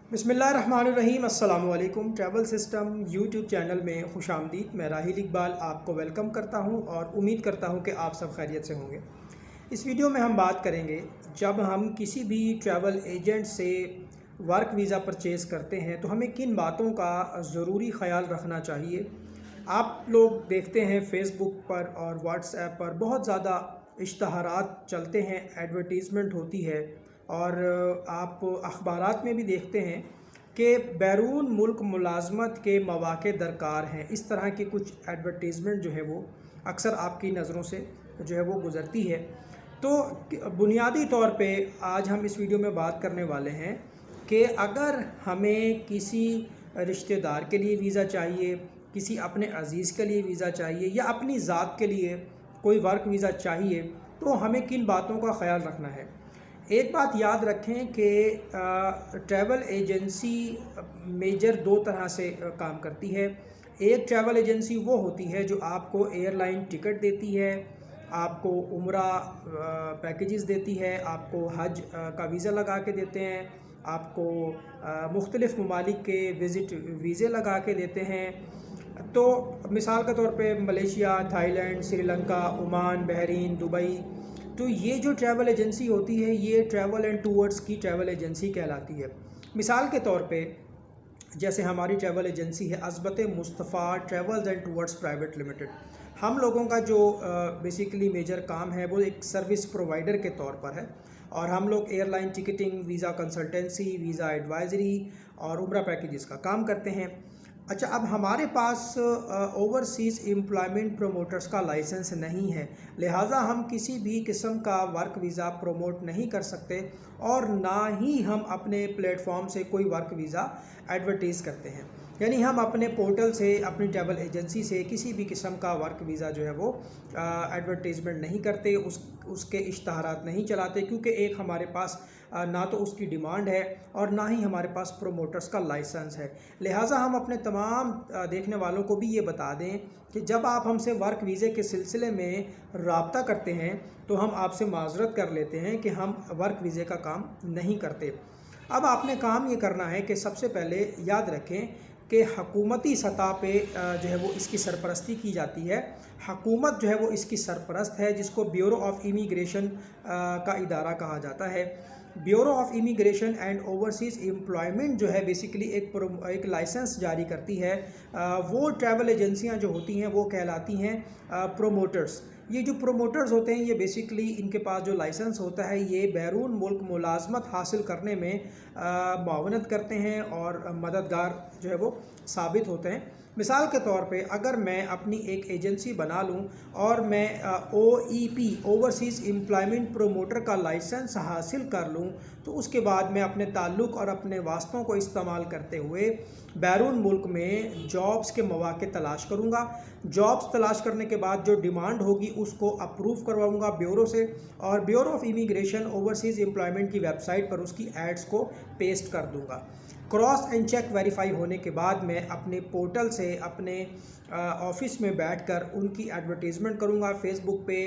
बिस्मिल्लाहिर्रहमानिर्रहीम। अस्सलाम वालेकुम। ट्रैवल सिस्टम यूट्यूब चैनल में खुश आमदीद। मैं राहिल इकबाल आपको वेलकम करता हूं और उम्मीद करता हूं कि आप सब खैरियत से होंगे। इस वीडियो में हम बात करेंगे जब हम किसी भी ट्रैवल एजेंट से वर्क वीज़ा परचेज़ करते हैं तो हमें किन बातों का ज़रूरी ख़याल रखना चाहिए। आप लोग देखते हैं फ़ेसबुक पर और व्हाट्सएप पर बहुत ज़्यादा इश्तहारात चलते हैं, एडवर्टीज़मेंट होती है और आप अखबारात में भी देखते हैं कि बैरून मुल्क मुलाजमत के मौक़े दरकार हैं। इस तरह की कुछ एडवर्टीज़मेंट जो है वो अक्सर आपकी नज़रों से जो है वो गुज़रती है। तो बुनियादी तौर पे आज हम इस वीडियो में बात करने वाले हैं कि अगर हमें किसी रिश्तेदार के लिए वीज़ा चाहिए, किसी अपने अज़ीज़ के लिए वीज़ा चाहिए या अपनी ज़ात के लिए कोई वर्क वीज़ा चाहिए तो हमें किन बातों का ख़याल रखना है। एक बात याद रखें कि ट्रैवल एजेंसी मेजर दो तरह से काम करती है। एक ट्रैवल एजेंसी वो होती है जो आपको एयरलाइन टिकट देती है, आपको उम्रा पैकेजेस देती है, आपको हज का वीज़ा लगा के देते हैं, आपको मुख्तलिफ़ ममालिक के विज़िट वीज़े लगा के देते हैं। तो मिसाल के तौर पे Malaysia, Thailand, Sri Lanka, Oman, Bahrain, Dubai. तो ये जो ट्रैवल एजेंसी होती है ये ट्रैवल एंड टूर्स की ट्रैवल एजेंसी कहलाती है। मिसाल के तौर पे जैसे हमारी ट्रैवल एजेंसी है Azbat Mustafa travels and tours private limited. हम लोगों का जो बेसिकली मेजर काम है वो एक सर्विस प्रोवाइडर के तौर पर है और हम लोग airline ticketing, visa consultancy, visa advisory और उम्रा पैकेजेस का काम करते हैं। अच्छा, अब हमारे पास ओवरसीज़ एम्प्लॉयमेंट प्रोमोटर्स का लाइसेंस नहीं है, लिहाजा हम किसी भी किस्म का वर्क वीज़ा प्रोमोट नहीं कर सकते और ना ही हम अपने प्लेटफॉर्म से कोई वर्क वीज़ा एडवर्टीज़ करते हैं। यानी हम अपने पोर्टल से, अपनी ट्रैवल एजेंसी से किसी भी किस्म का वर्क वीज़ा जो है वो एडवर्टीज़मेंट नहीं करते, उसके इश्तहारात नहीं चलाते, क्योंकि एक हमारे पास ना तो उसकी डिमांड है और ना ही हमारे पास प्रोमोटर्स का लाइसेंस है। लिहाजा हम अपने तमाम देखने वालों को भी ये बता दें कि जब आप हमसे वर्क वीज़े के सिलसिले में रब्ता करते हैं तो हम आपसे माज़रत कर लेते हैं कि हम वर्क वीज़े का काम नहीं करते। अब आपने काम ये करना है कि सबसे पहले याद रखें कि हकूमती सतह पे जो है वो इसकी सरपरस्ती की जाती है। हकूमत जो है वो इसकी सरपरस्त है, जिसको ब्यूरो ऑफ इमिग्रेशन का इदारा कहा जाता है। Bureau of immigration and overseas employment जो है बेसिकली एक लाइसेंस जारी करती है। वो ट्रैवल एजेंसियां जो होती हैं वो कहलाती हैं प्रोमोटर्स। ये जो प्रोमोटर्स होते हैं ये बेसिकली इनके पास जो लाइसेंस होता है ये बैरून मुल्क मुलाजमत हासिल करने में मुआवनत करते हैं और मददगार जो है वो साबित होते हैं। मिसाल के तौर पे अगर मैं अपनी एक एजेंसी बना लूं और मैं OEP ओवरसीज़ एम्प्लॉयमेंट प्रोमोटर का लाइसेंस हासिल कर लूं तो उसके बाद मैं अपने ताल्लुक़ और अपने वास्तों को इस्तेमाल करते हुए बैरून मुल्क में जॉब्स के मौक़े तलाश करूंगा। जॉब्स तलाश करने के बाद जो डिमांड होगी उसको अप्रूव करवाऊंगा ब्यूरो से और bureau of immigration overseas employment की वेबसाइट पर उसकी एड्स को पेस्ट कर दूंगा। क्रॉस एंड चेक वेरीफाई होने के बाद मैं अपने पोर्टल से अपने ऑफिस में बैठकर उनकी एडवर्टीज़मेंट करूंगा फेसबुक पे,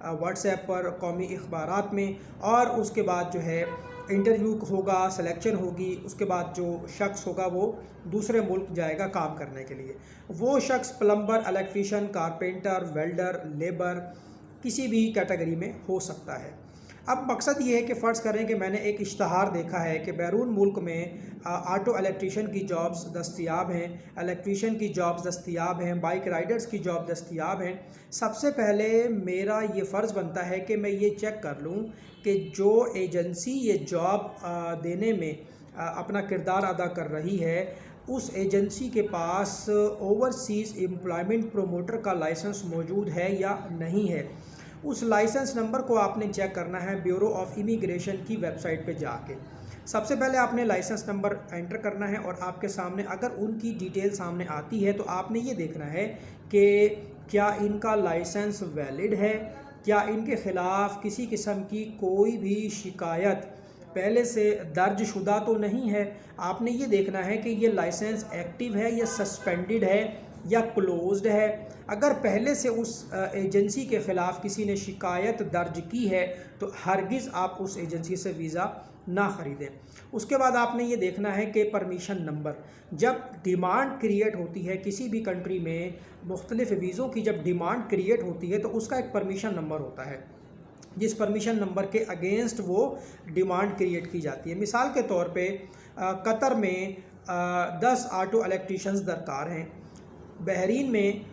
व्हाट्सएप पर, कौमी अखबारात में। और उसके बाद जो है इंटरव्यू होगा, सिलेक्शन होगी, उसके बाद जो शख्स होगा वो दूसरे मुल्क जाएगा काम करने के लिए। वो शख्स plumber, electrician, carpenter, welder, labour किसी भी कैटेगरी में हो सकता है। अब मकसद ये है कि फ़र्ज़ करें कि मैंने एक इश्तहार देखा है कि बैरून मुल्क में ऑटो इलेक्ट्रीशियन की जॉब्स दस्तयाब हैं, इलेक्ट्रीशियन की जॉब्स दस्तयाब हैं, बाइक राइडर्स की जॉब दस्तयाब हैं। सबसे पहले मेरा ये फ़र्ज़ बनता है कि मैं ये चेक कर लूँ कि जो एजेंसी ये जॉब देने में अपना किरदार अदा कर रही है उस एजेंसी के पास ओवरसीज़ एम्प्लॉयमेंट प्रोमोटर का लाइसेंस मौजूद है या नहीं है। उस लाइसेंस नंबर को आपने चेक करना है ब्यूरो ऑफ इमिग्रेशन की वेबसाइट पे जाके। सबसे पहले आपने लाइसेंस नंबर एंटर करना है और आपके सामने अगर उनकी डिटेल सामने आती है तो आपने ये देखना है कि क्या इनका लाइसेंस वैलिड है, क्या इनके ख़िलाफ़ किसी किस्म की कोई भी शिकायत पहले से दर्ज शुदा तो नहीं है। आपने ये देखना है कि ये लाइसेंस एक्टिव है या सस्पेंडेड है या क्लोज्ड है। अगर पहले से उस एजेंसी के ख़िलाफ़ किसी ने शिकायत दर्ज की है तो हरगिज़ आप उस एजेंसी से वीज़ा ना ख़रीदें। उसके बाद आपने ये देखना है कि परमिशन नंबर, जब डिमांड क्रिएट होती है किसी भी कंट्री में, मुख्तलिफ़ वीज़ों की जब डिमांड क्रिएट होती है तो उसका एक परमिशन नंबर होता है, जिस परमिशन नंबर के अगेंस्ट वो डिमांड क्रिएट की जाती है। मिसाल के तौर पे कतर में 10 ऑटो इलेक्ट्रीशियंस दरकार हैं, बहरीन में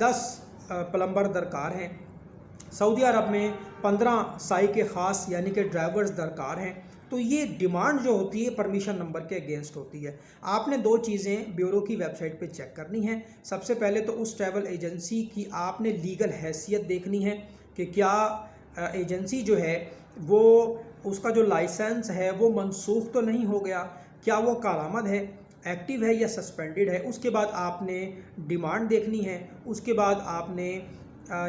10 प्लम्बर दरकार हैं, सऊदी अरब में 15 साई के ख़ास यानी कि ड्राइवर्स दरकार हैं। तो ये डिमांड जो होती है परमिशन नंबर के अगेंस्ट होती है। आपने दो चीज़ें ब्यूरो की वेबसाइट पे चेक करनी है। सबसे पहले तो उस ट्रैवल एजेंसी की आपने लीगल हैसियत देखनी है कि क्या एजेंसी जो है वो, उसका जो लाइसेंस है वो मनसूख तो नहीं हो गया, क्या वो कारामद है, एक्टिव है या सस्पेंडेड है। उसके बाद आपने डिमांड देखनी है। उसके बाद आपने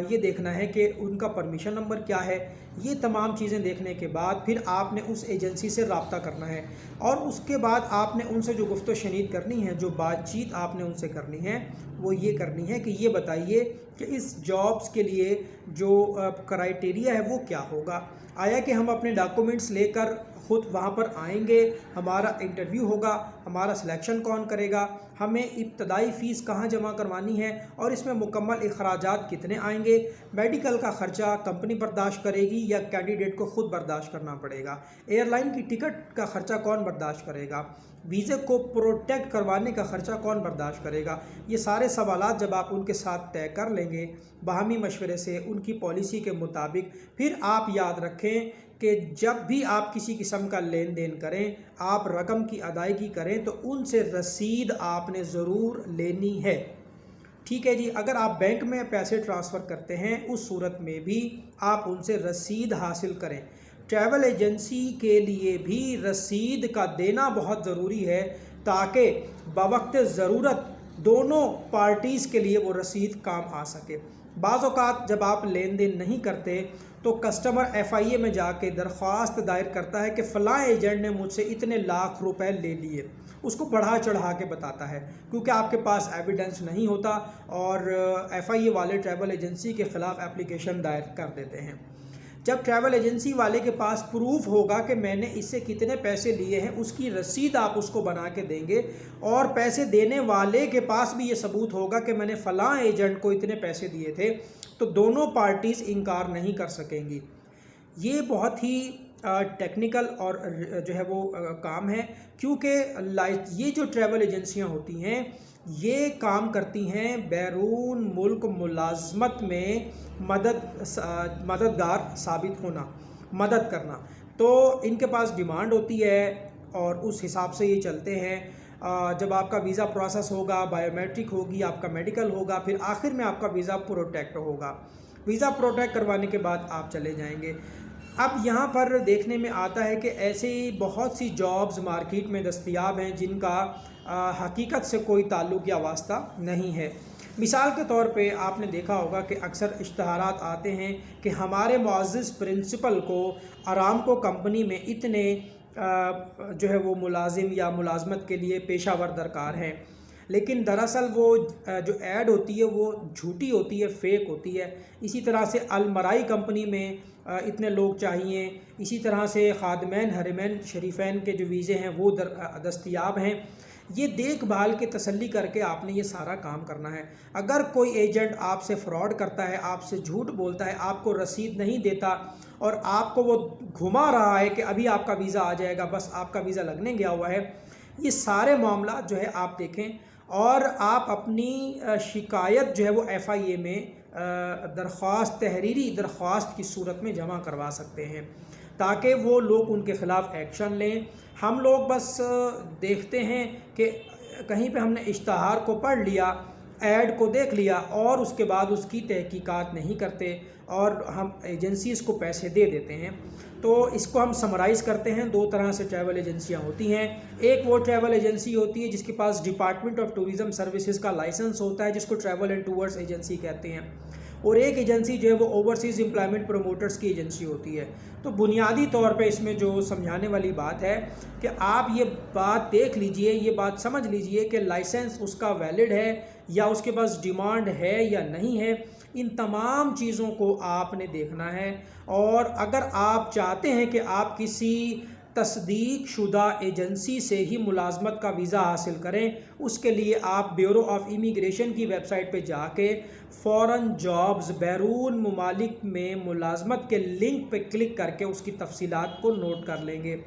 ये देखना है कि उनका परमिशन नंबर क्या है। ये तमाम चीज़ें देखने के बाद फिर आपने उस एजेंसी से रब्ता करना है और उसके बाद आपने उनसे जो गुफ्त शनीद करनी है, जो बातचीत आपने उनसे करनी है वो ये करनी है कि ये बताइए कि इस जॉब्स के लिए जो क्राइटेरिया है वो क्या होगा। आया कि हम अपने डॉक्यूमेंट्स लेकर ख़ुद वहाँ पर आएंगे, हमारा इंटरव्यू होगा, हमारा सिलेक्शन कौन करेगा, हमें इब्तदाई फ़ीस कहाँ जमा करवानी है और इसमें मुकम्मल अखराजात कितने आएंगे, मेडिकल का ख़र्चा कंपनी बर्दाश्त करेगी या कैंडिडेट को ख़ुद बर्दाश्त करना पड़ेगा, एयरलाइन की टिकट का ख़र्चा कौन बर्दाश्त करेगा, वीज़े को प्रोटेक्ट करवाने का ख़र्चा कौन बर्दाश्त करेगा। ये सारे सवालात जब आप उनके साथ तय कर लेंगे बाहमी मशवरे से उनकी पॉलिसी के मुताबिक, फिर आप याद रखें कि जब भी आप किसी किस्म का लेन देन करें, आप रकम की अदायगी करें तो उनसे रसीद आपने ज़रूर लेनी है। ठीक है जी। अगर आप बैंक में पैसे ट्रांसफ़र करते हैं उस सूरत में भी आप उनसे रसीद हासिल करें। ट्रैवल एजेंसी के लिए भी रसीद का देना बहुत ज़रूरी है ताकि बवक्त ज़रूरत दोनों पार्टीज़ के लिए वो रसीद काम आ सके। बाज़ औक़ात जब आप लेन देन नहीं करते तो कस्टमर FIA में जाके दरख्वास्त दायर करता है कि फ़लाँ एजेंट ने मुझसे इतने लाख रुपए ले लिए, उसको बढ़ा चढ़ा के बताता है क्योंकि आपके पास एविडेंस नहीं होता और FIA वाले ट्रैवल एजेंसी के ख़िलाफ़ एप्लीकेशन दायर कर देते हैं। जब ट्रैवल एजेंसी वाले के पास प्रूफ होगा कि मैंने इससे कितने पैसे लिए हैं, उसकी रसीद आप उसको बना के देंगे और पैसे देने वाले के पास भी ये सबूत होगा कि मैंने फ़लाँ एजेंट को इतने पैसे दिए थे, तो दोनों पार्टीज़ इनकार नहीं कर सकेंगी। ये बहुत ही टेक्निकल और जो है वो काम है क्योंकि ये जो ट्रैवल एजेंसियां होती हैं ये काम करती हैं बैरून मुल्क मुलाजमत में मददगार साबित होना, मदद करना। तो इनके पास डिमांड होती है और उस हिसाब से ये चलते हैं। जब आपका वीज़ा प्रोसेस होगा, बायोमेट्रिक होगी, आपका मेडिकल होगा, फिर आखिर में आपका वीज़ा प्रोटेक्ट होगा। वीज़ा प्रोटेक्ट करवाने के बाद आप चले जाएंगे। अब यहाँ पर देखने में आता है कि ऐसे बहुत सी जॉब्स मार्केट में दस्तयाब हैं जिनका हकीकत से कोई ताल्लुक़ या वास्ता नहीं है। मिसाल के तौर पे आपने देखा होगा कि अक्सर इश्तहारात आते हैं कि हमारे मुअज़्ज़िज़ प्रिंसिपल को अरामको कंपनी में इतने जो है वो मुलाजिम या मुलाजमत के लिए पेशावर दरकार हैं, लेकिन दरअसल वो जो ऐड होती है वो झूठी होती है, फेक होती है। इसी तरह से अलमराई कंपनी में इतने लोग चाहिए। इसी तरह से खादमैन हरमैन शरीफैन के जो वीज़े हैं वो दस्तयाब हैं। ये देखभाल के तसल्ली करके आपने ये सारा काम करना है। अगर कोई एजेंट आपसे फ्रॉड करता है, आपसे झूठ बोलता है, आपको रसीद नहीं देता और आपको वो घुमा रहा है कि अभी आपका वीज़ा आ जाएगा, बस आपका वीज़ा लगने गया हुआ है, ये सारे मामला जो है आप देखें और आप अपनी शिकायत जो है वो FIA में तहरीरी दरख्वास्त की सूरत में जमा करवा सकते हैं ताकि वो लोग उनके ख़िलाफ़ एक्शन लें। हम लोग बस देखते हैं कि कहीं पे हमने इश्तहार को पढ़ लिया, ऐड को देख लिया और उसके बाद उसकी तहकीकात नहीं करते और हम एजेंसीज़ को पैसे दे देते हैं। तो इसको हम समराइज़ करते हैं। दो तरह से ट्रैवल एजेंसियां होती हैं। एक वो ट्रैवल एजेंसी होती है जिसके पास डिपार्टमेंट ऑफ टूरिज़म सर्विसेज का लाइसेंस होता है, जिसको ट्रैवल एंड टूर्स एजेंसी कहते हैं, और एक एजेंसी जो है वो ओवरसीज़ एम्प्लॉयमेंट प्रमोटर्स की एजेंसी होती है। तो बुनियादी तौर पे इसमें जो समझाने वाली बात है कि आप ये बात देख लीजिए, ये बात समझ लीजिए कि लाइसेंस उसका वैलिड है या उसके पास डिमांड है या नहीं है। इन तमाम चीज़ों को आपने देखना है और अगर आप चाहते हैं कि आप किसी تصدیق شدہ ایجنسی سے ہی ملازمت کا ویزا حاصل کریں۔ اس کے لیے آپ بیورو آف امیگریشن کی ویب سائٹ پہ جا کے فوراً جابز بیرون ممالک میں ملازمت کے لنک پہ کلک کر کے اس کی تفصیلات کو نوٹ کر لیں گے۔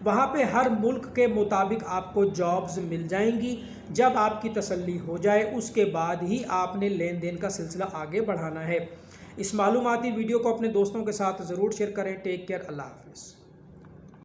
وہاں پہ ہر ملک کے مطابق آپ کو جابز مل جائیں گی۔ جب آپ کی تسلی ہو جائے اس کے بعد ہی آپ نے لین دین کا سلسلہ آگے بڑھانا ہے۔ اس معلوماتی ویڈیو کو اپنے دوستوں کے ساتھ ضرور شیئر کریں۔ ٹیک کیئر، اللہ حافظ۔